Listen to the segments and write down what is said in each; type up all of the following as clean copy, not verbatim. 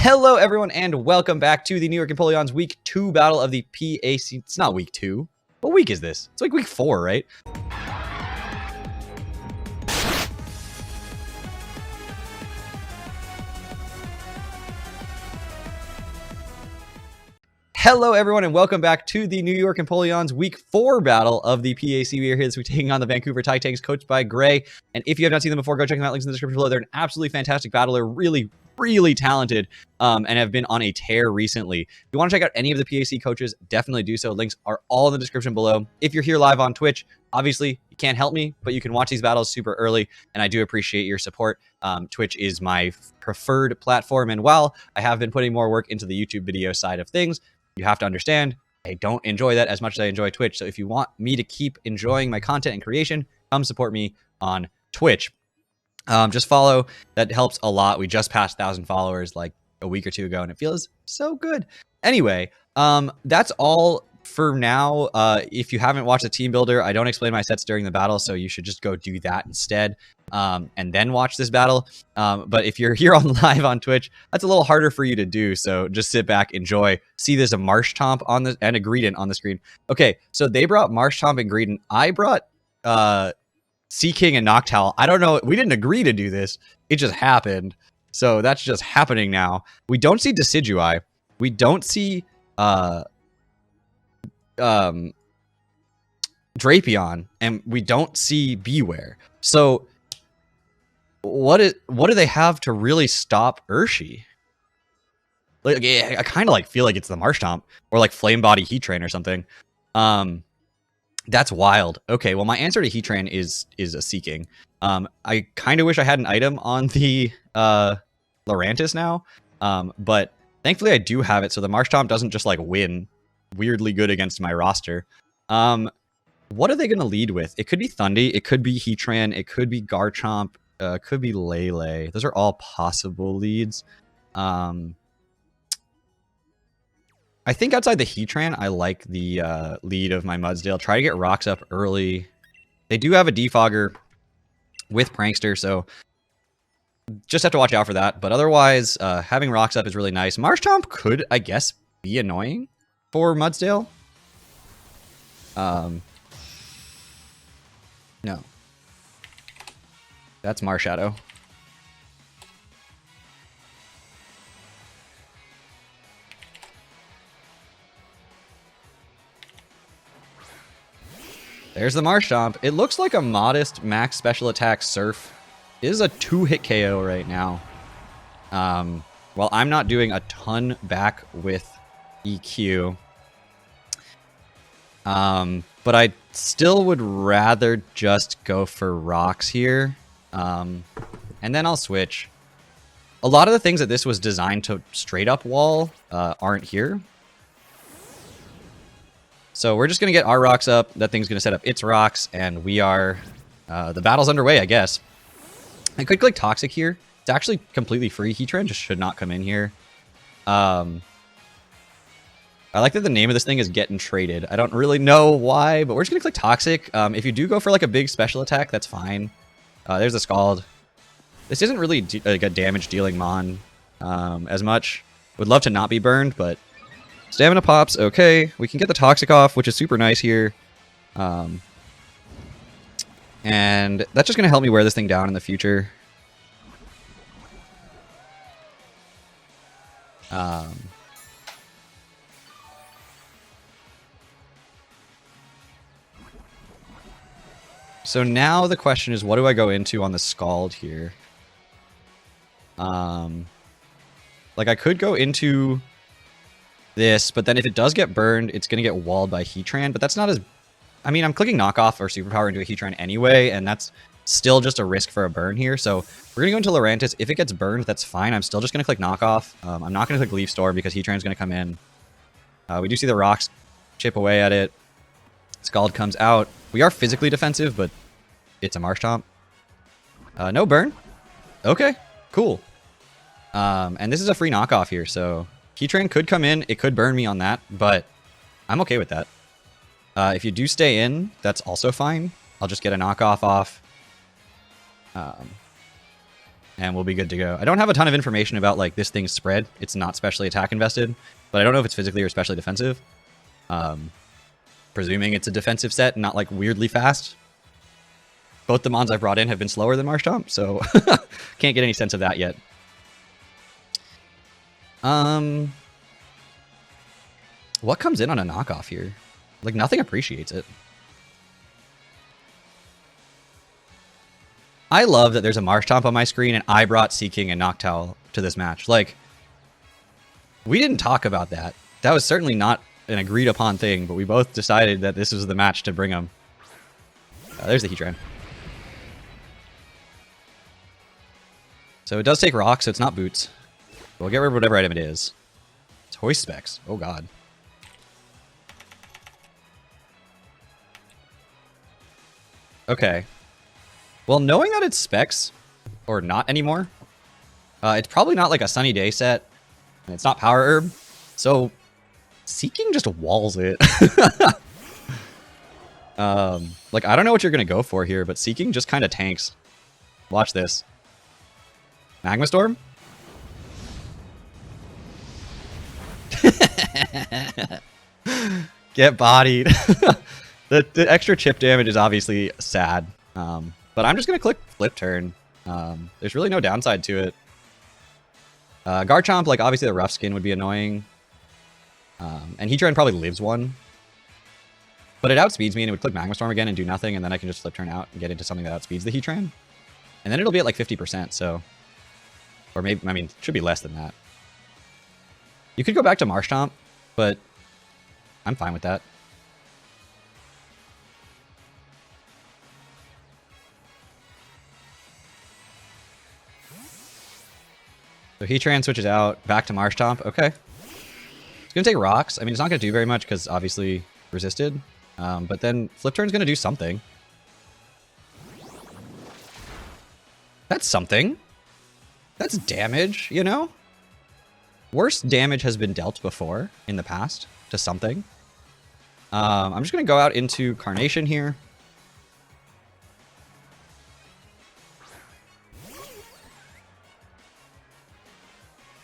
Hello, everyone, and welcome back to the New York Empoleon's Week 2 battle of the PAC. It's not Week 2. What week is this? It's like Week 4, right? Hello, everyone, and welcome back to the New York Empoleon's Week 4 battle of the PAC. We are here this week taking on the Vancouver Titangs, coached by Gray. And if you have not seen them before, go check them out. Links in the description below. They're an absolutely fantastic battler, really talented, and have been on a tear recently. If you want to check out any of the PAC coaches, definitely do so. Links are all in the description below. If you're here live on Twitch, obviously you can't help me, but you can watch these battles super early, and I do appreciate your support. Twitch is my preferred platform, and while I have been putting more work into the YouTube video side of things, you have to understand, I don't enjoy that as much as I enjoy Twitch. So if you want me to keep enjoying my content and creation, come support me on Twitch. Just follow. That helps a lot. We just passed 1,000 followers like a week or two ago, and it feels so good. Anyway, that's all for now. If you haven't watched the team builder, I don't explain my sets during the battle, so you should just go do that instead, and then watch this battle. But if you're here on live on Twitch, that's a little harder for you to do, so just sit back, enjoy. See, there's a Marshtomp on the and a Greedent on the screen. Okay, so they brought Marshtomp and Greedent. I brought Seaking and Noctowl. I don't know. We didn't agree to do this. It just happened. So that's just happening now. We don't see Decidueye. We don't see Drapion, and we don't see Beware. So what do they have to really stop Urshi? Like, yeah, I kind of like feel like it's the Marshtomp or like Flame Body Heatran or something. That's wild. Okay, well, my answer to Heatran is a Seaking. I kind of wish I had an item on the Lurantis now, but thankfully I do have it, so the Marshtomp doesn't just like win weirdly good against my roster. What are they going to lead with? It could be Thundy, it could be Heatran, it could be Garchomp, it could be Lele. Those are all possible leads. I think outside the Heatran, I like the lead of my Mudsdale. Try to get rocks up early. They do have a Defogger with Prankster, so just have to watch out for that. But otherwise, having rocks up is really nice. Marshtomp could, I guess, be annoying for Mudsdale. No. That's Marshadow. There's the Marshtomp. It looks like a modest max special attack Surf. It is a 2-hit KO right now. Well, I'm not doing a ton back with EQ. But I still would rather just go for rocks here. And then I'll switch. A lot of the things that this was designed to straight up wall aren't here. So we're just going to get our rocks up. That thing's going to set up its rocks, and we are... the battle's underway, I guess. I could click Toxic here. It's actually completely free. Heatran just should not come in here. I like that the name of this thing is Getting Traded. I don't really know why, but we're just going to click Toxic. If you do go for like a big special attack, that's fine. There's the Scald. This isn't really like a damage-dealing Mon as much. Would love to not be burned, but... Stamina pops, okay. We can get the Toxic off, which is super nice here. And that's just going to help me wear this thing down in the future. So now the question is, what do I go into on the Scald here? Like, I could go into... this, but then if it does get burned, it's going to get walled by Heatran, but that's not as... I mean, I'm clicking Knockoff or Superpower into a Heatran anyway, and that's still just a risk for a burn here, so we're going to go into Lurantis. If it gets burned, that's fine. I'm still just going to click Knockoff. I'm not going to click Leaf Storm because Heatran's going to come in. We do see the rocks chip away at it. Scald comes out. We are physically defensive, but it's a Marshtomp. No burn. Okay, cool. And this is a free knockoff here, so... Heatran could come in, it could burn me on that, but I'm okay with that. If you do stay in, that's also fine. I'll just get a knockoff off. and we'll be good to go. I don't have a ton of information about like this thing's spread. It's not specially attack invested, but I don't know if it's physically or especially defensive. Presuming it's a defensive set, not like weirdly fast. Both the mons I've brought in have been slower than Marshtomp, so can't get any sense of that yet. What comes in on a knockoff here? Like, nothing appreciates it. I love that there's a Marshtomp on my screen, and I brought Seaking and Noctowl to this match. Like, we didn't talk about that. That was certainly not an agreed upon thing, but we both decided that this was the match to bring them. There's the Heatran. So it does take rock, so it's not boots. We'll get rid of whatever item it is. It's hoist specs. Oh god. Okay. Well, knowing that it's specs, or not anymore, it's probably not like a sunny day set, and it's not power herb, so Seaking just walls it. Like, I don't know what you're going to go for here, but Seaking just kind of tanks. Watch this. Magma Storm? Get bodied. The extra chip damage is obviously sad. But I'm just going to click Flip Turn. There's really no downside to it. Garchomp, like, obviously the rough skin would be annoying. And Heatran probably lives one. But it outspeeds me, and it would click Magma Storm again and do nothing, and then I can just Flip Turn out and get into something that outspeeds the Heatran. And then it'll be at like 50%, so... Or maybe, I mean, it should be less than that. You could go back to Marshtomp, but I'm fine with that. So Heatran switches out, back to Marshtomp. Okay. It's going to take rocks. I mean, it's not going to do very much because obviously resisted. But then Flip Turn's going to do something. That's something. That's damage, you know? Worse damage has been dealt before in the past to something. I'm just going to go out into Carnation here.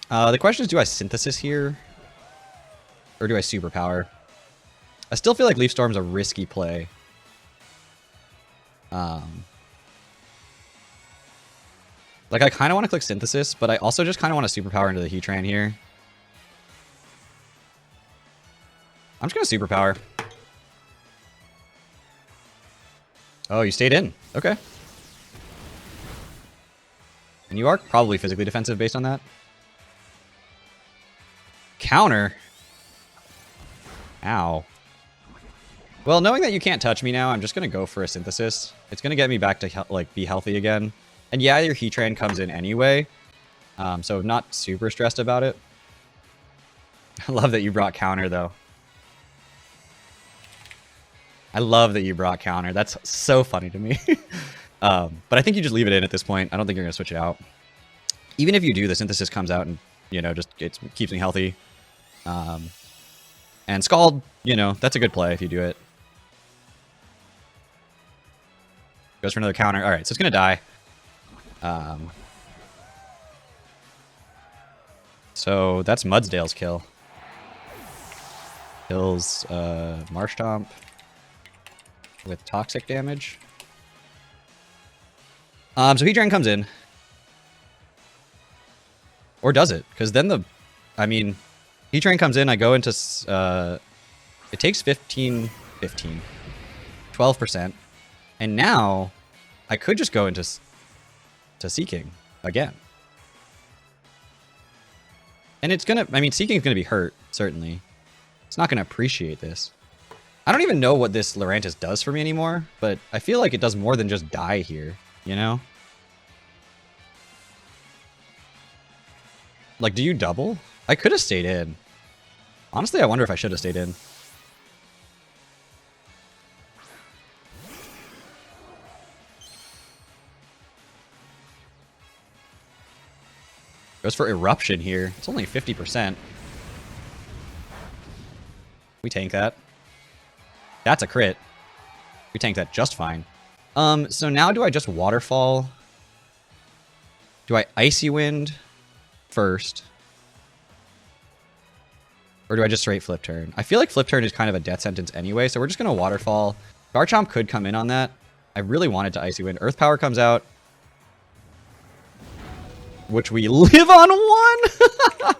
The question is, do I Synthesis here? Or do I Superpower? I still feel like Leaf Storm's a risky play. Like, I kind of want to click Synthesis, but I also just kind of want to Superpower into the Heatran here. I'm just going to Superpower. Oh, you stayed in. Okay. And you are probably physically defensive based on that. Counter. Ow. Well, knowing that you can't touch me now, I'm just going to go for a Synthesis. It's going to get me back to, like, be healthy again. And yeah, your Heatran comes in anyway, so not super stressed about it. I love that you brought counter, though. I love that you brought counter. That's so funny to me. But I think you just leave it in at this point. I don't think you're going to switch it out. Even if you do, the Synthesis comes out and, you know, just keeps me healthy. And Scald, you know, that's a good play if you do it. Goes for another counter. All right, so it's going to die. So that's Mudsdale's kill. Kills Marshtomp with toxic damage. So Heatran comes in. Or does it? Because then I mean, Heatran comes in, I go into... it takes 12%. And now, I could just go into... Seaking again. And it's gonna, I mean, Seaking's gonna be hurt, certainly. It's not gonna appreciate this. I don't even know what this Lurantis does for me anymore, but I feel like it does more than just die here, you know? Like, do you double? I could have stayed in. Honestly, I wonder if I should have stayed in. Goes for Eruption here. It's only 50%. We tank that. That's a crit. We tank that just fine. So now do I just Waterfall? Do I Icy Wind first? Or do I just straight Flip Turn? I feel like Flip Turn is kind of a death sentence anyway, so we're just going to Waterfall. Garchomp could come in on that. I really wanted to Icy Wind. Earth Power comes out. Which we live on one!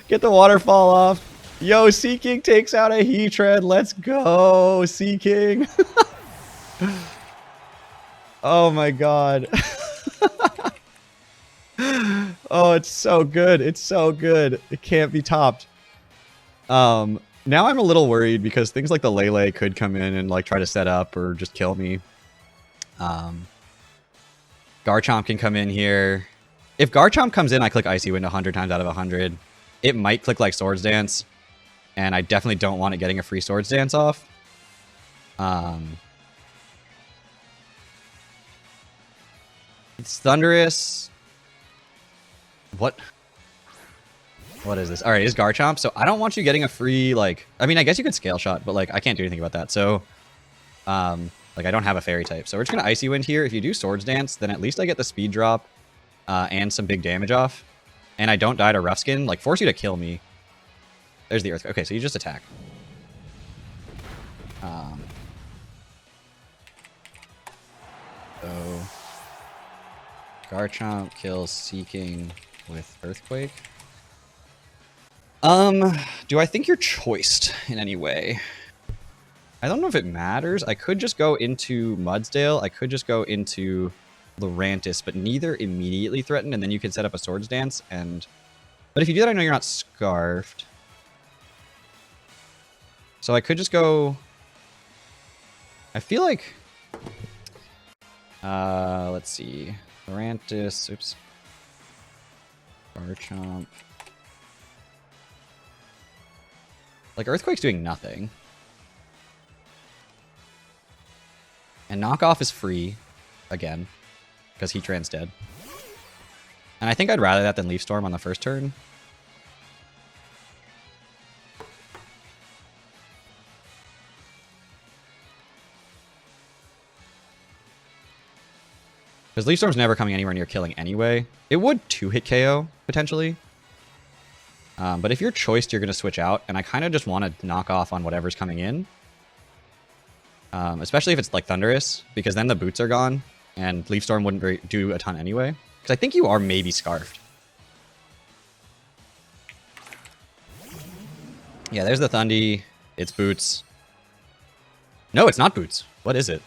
Get the Waterfall off. Yo, Seaking takes out a Heatran. Let's go, Seaking. Oh my god. Oh, it's so good. It's so good. It can't be topped. Now I'm a little worried because things like the Lele could come in and like try to set up or just kill me. Garchomp can come in here. If Garchomp comes in, I click Icy Wind 100 times out of 100. It might click like Swords Dance, and I definitely don't want it getting a free Swords Dance off. It's Thunderous. What is this? All right, it's Garchomp. So I don't want you getting a free, like, I mean, I guess you could Scale Shot, but like I can't do anything about that. So like I don't have a fairy type. So we're just going to Icy Wind here. If you do Swords Dance, then at least I get the speed drop and some big damage off. And I don't die to Rough Skin, like force you to kill me. There's the Earth. Okay, so you just attack. So Garchomp kills Seaking with Earthquake. Do I think you're choiced in any way? I don't know if it matters. I could just go into Mudsdale. I could just go into Lurantis, but neither immediately threaten, and then you can set up a Swords Dance. But if you do that, I know you're not Scarfed. So I could just go... I feel like... let's see. Lurantis, oops. Garchomp. Like, Earthquake's doing nothing. And Knockoff is free, again, because Heatran's dead. And I think I'd rather that than Leaf Storm on the first turn. Because Leaf Storm's never coming anywhere near killing anyway. It would 2-hit KO, potentially. But if you're choiced, you're going to switch out. And I kind of just want to knock off on whatever's coming in. Especially if it's like Thunderous, because then the boots are gone. And Leaf Storm wouldn't do a ton anyway. Because I think you are maybe Scarfed. Yeah, there's the Thundy. It's Boots. No, it's not Boots. What is it?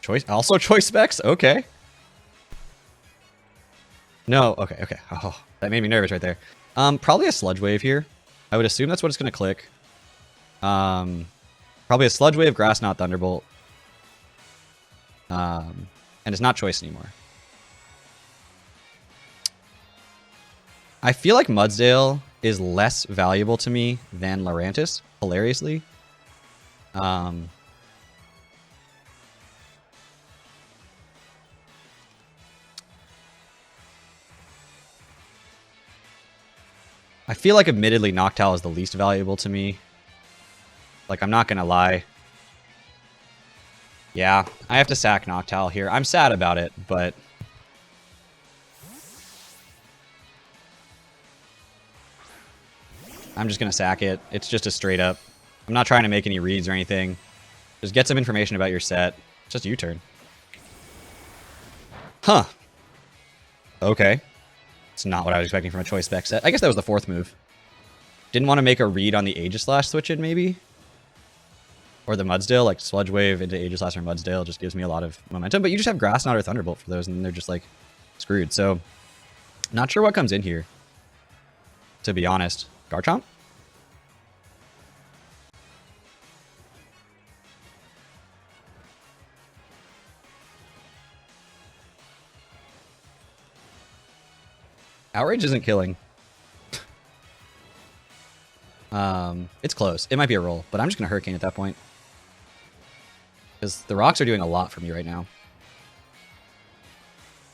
Choice, also Choice Specs? Okay. No, okay. Oh, that made me nervous right there. Probably a Sludge Wave here. I would assume that's what it's going to click. Probably a Sludge Wave, Grass Knot, Thunderbolt. And it's not Choice anymore. I feel like Mudsdale is less valuable to me than Lurantis, hilariously. I feel like, admittedly, Noctowl is the least valuable to me. Like, I'm not going to lie. Yeah, I have to sack Noctowl here. I'm sad about it, but... I'm just going to sack it. It's just a straight up. I'm not trying to make any reads or anything. Just get some information about your set. It's just U-turn. Huh. Okay. It's not what I was expecting from a Choice Spec set. I guess that was the fourth move. Didn't want to make a read on the Aegislash switch in, maybe? Or the Mudsdale, like Sludge Wave into Aegislash or Mudsdale just gives me a lot of momentum. But you just have Grass Knot or Thunderbolt for those, and then they're just, like, screwed. So, not sure what comes in here, to be honest. Garchomp? Outrage isn't killing. It's close. It might be a roll, but I'm just going to Hurricane at that point. Because the rocks are doing a lot for me right now.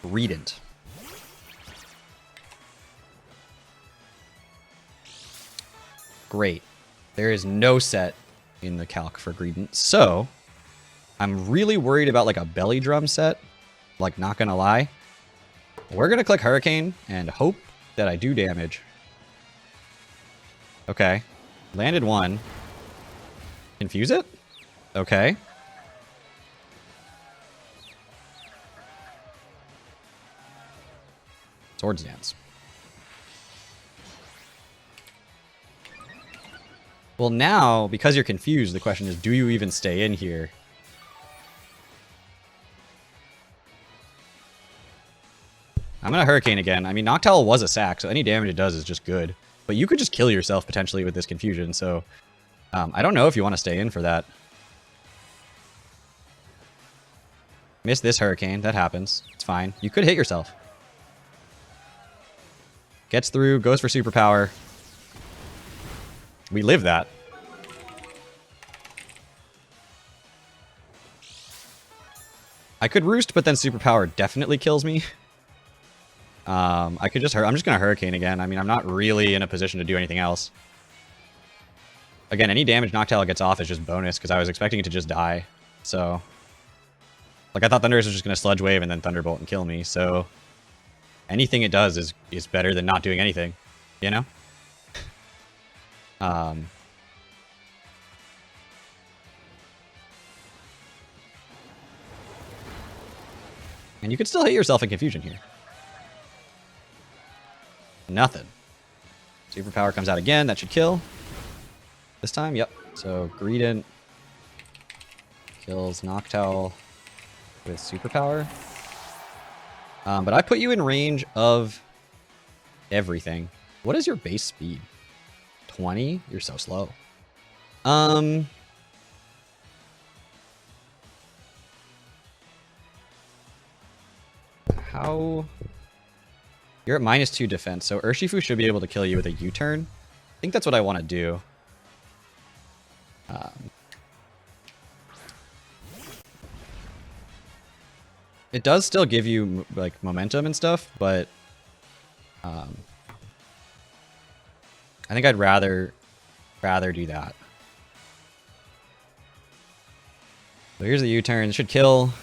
Greedent. Great. There is no set in the calc for Greedent. So, I'm really worried about like a belly drum set. Like, not gonna lie. We're gonna click Hurricane and hope that I do damage. Okay. Landed one. Confuse it? Okay. Swords Dance. Well, now, because you're confused, the question is, do you even stay in here? I'm going to Hurricane again. I mean, Noctowl was a sack, so any damage it does is just good. But you could just kill yourself, potentially, with this confusion, so... I don't know if you want to stay in for that. Miss this Hurricane. That happens. It's fine. You could hit yourself. Gets through, goes for superpower. We live that. I could roost, but then superpower definitely kills me. I could just I'm just gonna Hurricane again. I mean, I'm not really in a position to do anything else. Again, any damage Noctowl gets off is just bonus, because I was expecting it to just die. So, like, I thought Thundurus was just gonna Sludge Wave and then Thunderbolt and kill me. So, anything it does is better than not doing anything, you know? And you could still hit yourself in confusion here. Nothing. Superpower comes out again. That should kill. This time, yep. So Greedent kills Noctowl with superpower. But I put you in range of everything. What is your base speed? 20? You're so slow. How... You're at -2 defense, so Urshifu should be able to kill you with a U-turn. I think that's what I want to do. It does still give you like momentum and stuff, but I think I'd rather do that. So here's the U-turn. It should kill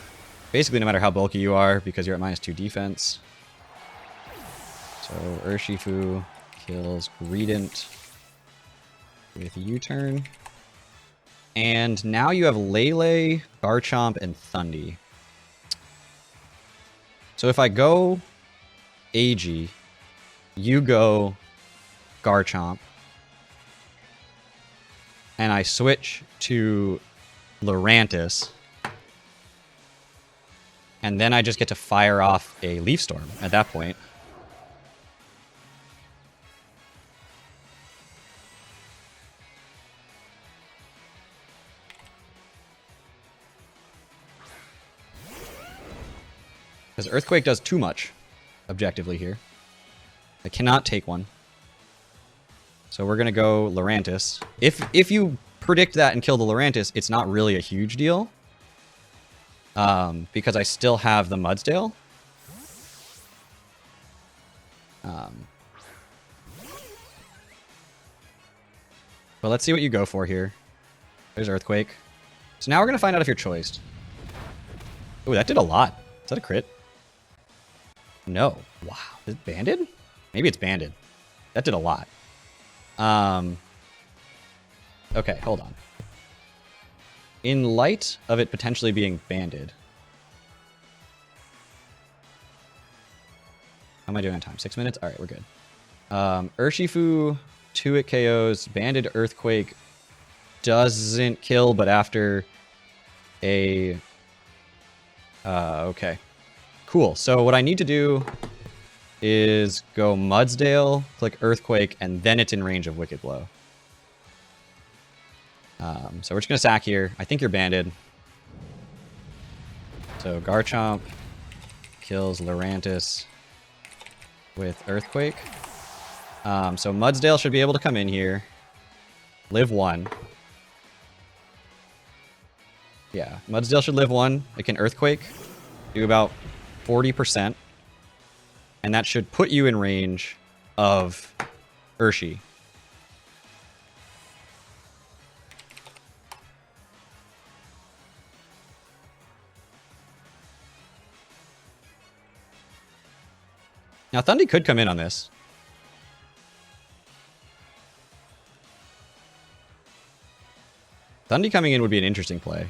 basically no matter how bulky you are, because you're at -2 defense. So Urshifu kills Greedent with U-turn. And now you have Lele, Garchomp, and Thundy. So if I go AG, you go Garchomp, and I switch to Lurantis, and then I just get to fire off a Leaf Storm at that point. Because Earthquake does too much, objectively here. I cannot take one. So we're going to go Lurantis. If you predict that and kill the Lurantis, it's not really a huge deal. Because I still have the Mudsdale. But let's see what you go for here. There's Earthquake. So now we're going to find out if you're choiced. Oh, that did a lot. Is that a crit? No. Wow. Is it banded? Maybe it's banded. That did a lot. Okay, hold on. In light of it potentially being banded. How am I doing on time? 6 minutes? Alright, we're good. Urshifu, 2 KOs. Banded Earthquake doesn't kill, but after a... okay. Cool. So what I need to do is go Mudsdale, click Earthquake, and then it's in range of Wicked Blow. So we're just going to sack here. I think you're banded. So Garchomp kills Lurantis with Earthquake. So Mudsdale should be able to come in here. Live 1. Yeah, Mudsdale should live 1. It can Earthquake. Do about 40%. And that should put you in range of Urshi. Now, Thundy could come in on this. Thundy coming in would be an interesting play.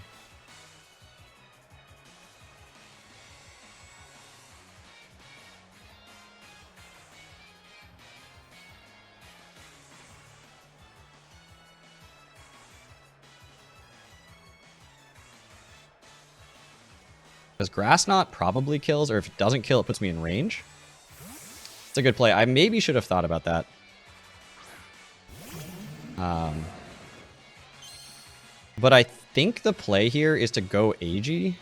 Does Grass Knot probably kills, or if it doesn't kill, it puts me in range? It's a good play. I maybe should have thought about that. But I think the play here is to go AG.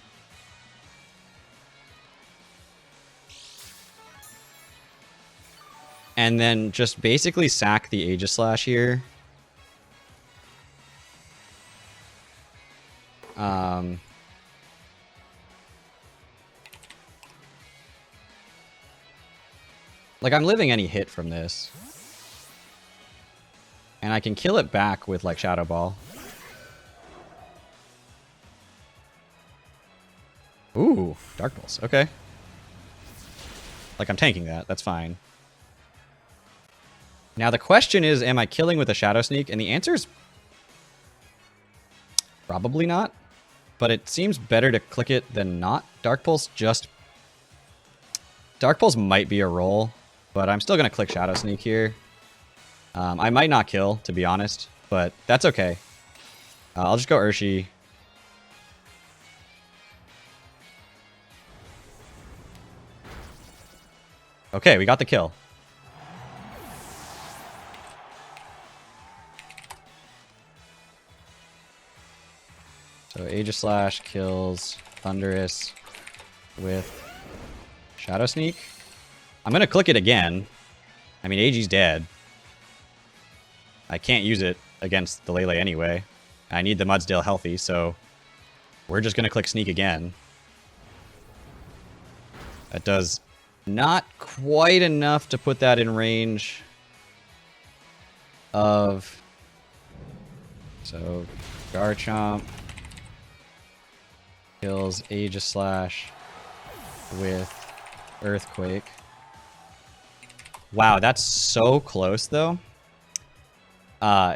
And then just basically sack the Aegislash here. Like, I'm living any hit from this. And I can kill it back with, like, Shadow Ball. Ooh, Dark Pulse. Okay. Like, I'm tanking that. That's fine. Now, the question is, am I killing with a Shadow Sneak? And the answer is probably not. But it seems better to click it than not. Dark Pulse just... Dark Pulse might be a roll. But I'm still going to click Shadow Sneak here. I might not kill, to be honest. But that's okay. I'll just go Urshi. Okay, we got the kill. So Aegislash kills Thundurus with Shadow Sneak. I'm going to click it again. I mean, AG's dead. I can't use it against the Lele anyway. I need the Mudsdale healthy, so we're just going to click Sneak again. That does not quite enough to put that in range of... So, Garchomp kills Aegislash with Earthquake. Wow, that's so close, though.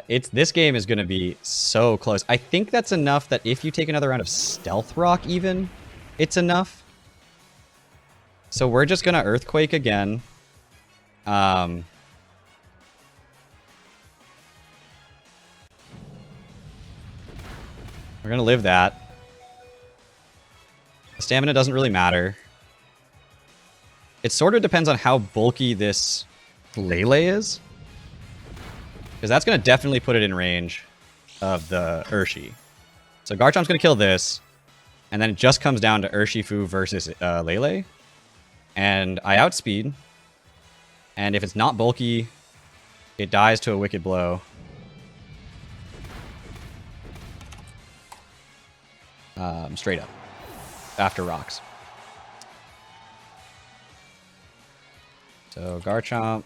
This game is going to be so close. I think that's enough that if you take another round of Stealth Rock, even, it's enough. So we're just going to Earthquake again. We're going to live that. The stamina doesn't really matter. It sort of depends on how bulky this Lele is. Because that's going to definitely put it in range of the Urshi. So Garchomp's going to kill this. And then it just comes down to Urshifu versus Lele. And I outspeed. And if it's not bulky, it dies to a Wicked Blow. Straight up. After rocks. So Garchomp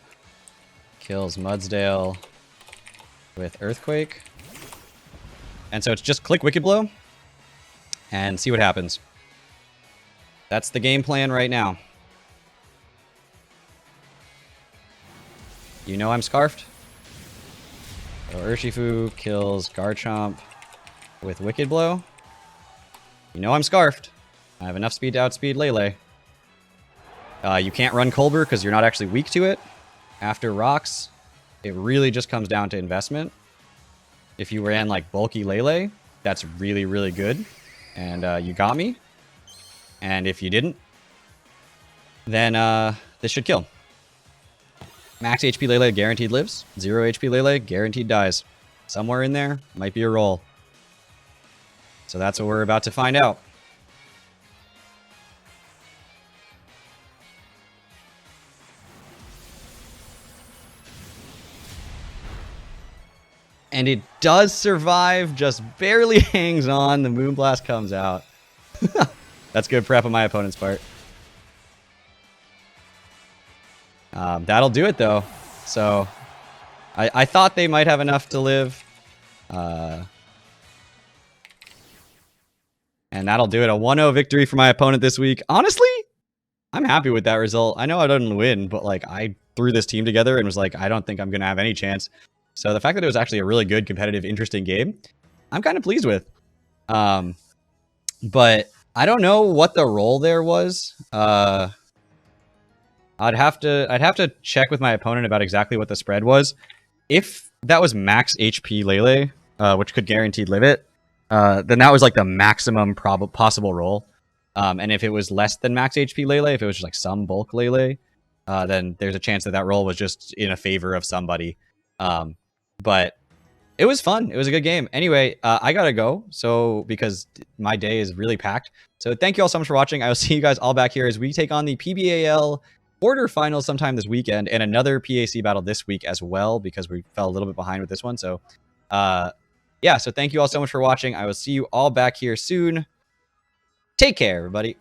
kills Mudsdale with Earthquake. And so it's just click Wicked Blow and see what happens. That's the game plan right now. You know I'm Scarfed. So Urshifu kills Garchomp with Wicked Blow. You know I'm Scarfed. I have enough speed to outspeed Lele. You can't run Colbur because you're not actually weak to it. After rocks, it really just comes down to investment. If you ran like bulky Lele, that's really, really good. And you got me. And if you didn't, then this should kill. Max HP Lele guaranteed lives. 0 HP Lele guaranteed dies. Somewhere in there might be a roll. So that's what we're about to find out. And it does survive, just barely hangs on. The Moonblast comes out. That's good prep on my opponent's part. That'll do it, though. So, I thought they might have enough to live. And that'll do it. A 1-0 victory for my opponent this week. Honestly, I'm happy with that result. I know I didn't win, but like I threw this team together and was like, I don't think I'm gonna have any chance. So the fact that it was actually a really good, competitive, interesting game, I'm kind of pleased with. But I don't know what the role there was. I'd have to check with my opponent about exactly what the spread was. If that was max HP Lele, which could guaranteed live it, then that was like the maximum possible roll. And if it was less than max HP Lele, if it was just like some bulk Lele, then there's a chance that that roll was just in a favor of somebody. But it was fun. It was a good game. Anyway, I gotta go. So because my day is really packed. So thank you all so much for watching. I will see you guys all back here as we take on the PBAL quarterfinals sometime this weekend and another PAC battle this week as well, because we fell a little bit behind with this one. So yeah, so thank you all so much for watching. I will see you all back here soon. Take care, everybody.